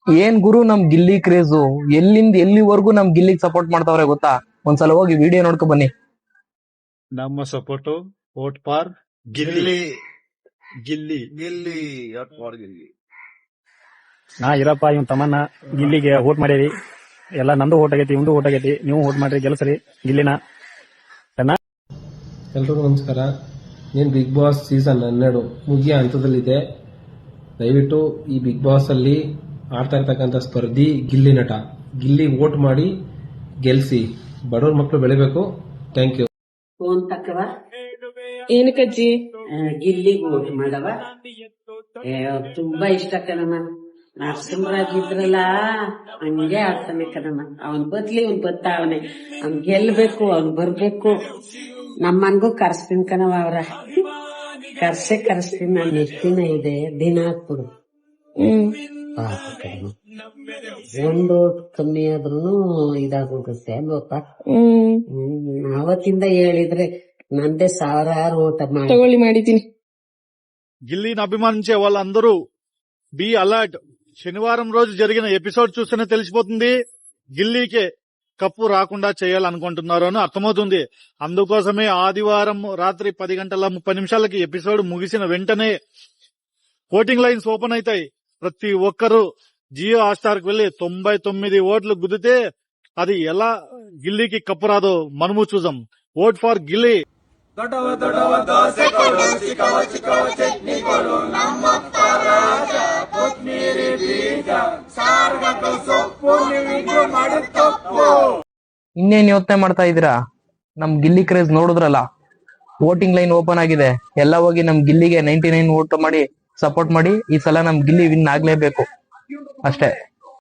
ಏನ್ ಗುರು ನಮ್ ಗಿಲ್ಲಿ ಕ್ರೇಜು, ಎಲ್ಲಿಂದ ಎಲ್ಲಿವರೆಗೂ ನಮ್ ಗಿಲ್ಲಿಗ್ ಸಪೋರ್ಟ್ ಮಾಡ್ತಾವ್ರೆ ಗೊತ್ತಾ? ಒಂದ್ಸಲ ಹೋಗಿ ವಿಡಿಯೋ ನೋಡ್ಕೊ ಬನ್ನಿ. ನಮ್ಮ support vote for Gilli Gilli. Gilli at for Gilli. ನಾ ಇರಪ್ಪ ಇವ್ ತಮ್ಮನ್ನ ಗಿಲ್ಲಿಗೆ ವೋಟ್ ಮಾಡೇವಿ. ಎಲ್ಲ ನಂದು ಓಟ್ ಆಗೈತಿ, ಇವಂದು ಓಟ್ ಆಗೈತಿ. ನೀವು ವೋಟ್ ಮಾಡ್ರಿ, ಗೆಲ್ಸ್ರಿ ಗಿಲ್ಲಿನ. ಎಲ್ರಿಗೂ ನಮಸ್ಕಾರ. ಏನ್ ಬಿಗ್ ಬಾಸ್ ಸೀಸನ್ 12 ಮುಗಿಯ ಹಂತದಲ್ಲಿದೆ. ದಯವಿಟ್ಟು ಈ ಬಿಗ್ ಬಾಸ್ ಅಲ್ಲಿ ಆಡ್ತಾ ಇರ್ತಕ್ಕಂಥ ಸ್ಪರ್ಧಿ ಗಿಲ್ಲಿ ನಟ. ಗಿಲ್ಲಿ ವೋಟ್ ಮಾಡಿ ಗೆಲ್ಸಿ, ಬಡವ್ರ ಮಕ್ಕಳು ಬೆಳಿಬೇಕು. Thank you. ಫೋನ್ ತಕ್ಕವ ಏನಕ್ಕಜ್ಜಿ? ಗಿಲ್ಲಿಗೆ ವೋಟ್ ಮಾಡವ. ತುಂಬಾ ಇಷ್ಟ ಕಣಮ್ಮ. ನರಸಿಂಹರಾಜ್ ಇದ್ರಲ್ಲ ಹಂಗೆ ಆಡ್ತಾನೆ ಕಣಮ್ಮ. ಅವನ್ ಬದ್ಲಿ ಅವ್ನ್ ಬತ್ತಾವನೆ. ಅವ್ನ್ ಗೆಲ್ಬೇಕು, ಅವ್ನ್ ಬರ್ಬೇಕು. ನಮ್ಮನ್ಗೂ ಕರ್ಸ್ತೀನಿ ಕಣವ. ಅವ್ರ ಕರ್ಸ್ತೀನಿ. ನಾನು ಎಷ್ಟು ದಿನ ಇದೆ, ದಿನ ಹಾಕ್ಬಿಡು. ಪಾಪ ಕಣಮ್ಮ, ಒಂದು ಕಮ್ಮಿ ಆದ್ರೂ ಇದಾಗೋಗುತ್ತೆ ಅಲ್ವಪ್ಪ. ಅವತ್ತಿಂದ ಹೇಳಿದ್ರೆ ನಂದೇ ಸಾವಿರಾರು ಓಟ ತಗೊಳ್ಳಿ, ಮಾಡಿದ್ದೀನಿ. గిల్లీని అభిమానించే వాళ్ళందరూ బీ అలర్ట్. శనివారం రోజు జరిగిన ఎపిసోడ్ చూస్తేనే తెలిసిపోతుంది గిల్లీకే కప్పు రాకుండా చేయాలనుకుంటున్నారు అని అర్థమవుతుంది. అందుకోసమే ఆదివారం రాత్రి 10:30 ఎపిసోడ్ ముగిసిన వెంటనే ఓటింగ్ లైన్స్ ఓపెన్ అవుతాయి. ప్రతి ఒక్కరూ జియో హాట్‌స్టార్ కి వెళ్లి 99 ఓట్లు గుద్దితే అది ఎలా గిల్లీకి కప్పు రాదో మనము చూద్దాం. ఓట్ ఫార్ గిల్లీ. ಇನ್ನೇನ್ ಯೋಚನೆ ಮಾಡ್ತಾ ಇದೀರಾ? ನಮ್ ಗಿಲ್ಲಿ ಕ್ರೇಜ್ ನೋಡಿದ್ರಲ್ಲ, ವೋಟಿಂಗ್ ಲೈನ್ ಓಪನ್ ಆಗಿದೆ. ಎಲ್ಲ ಹೋಗಿ ನಮ್ ಗಿಲ್ಲಿಗೆ 99 ವೋಟ್ ಮಾಡಿ ಸಪೋರ್ಟ್ ಮಾಡಿ. ಈ ಸಲ ನಮ್ ಗಿಲ್ಲಿ ವಿನ್ ಆಗ್ಲೇಬೇಕು ಅಷ್ಟೇ.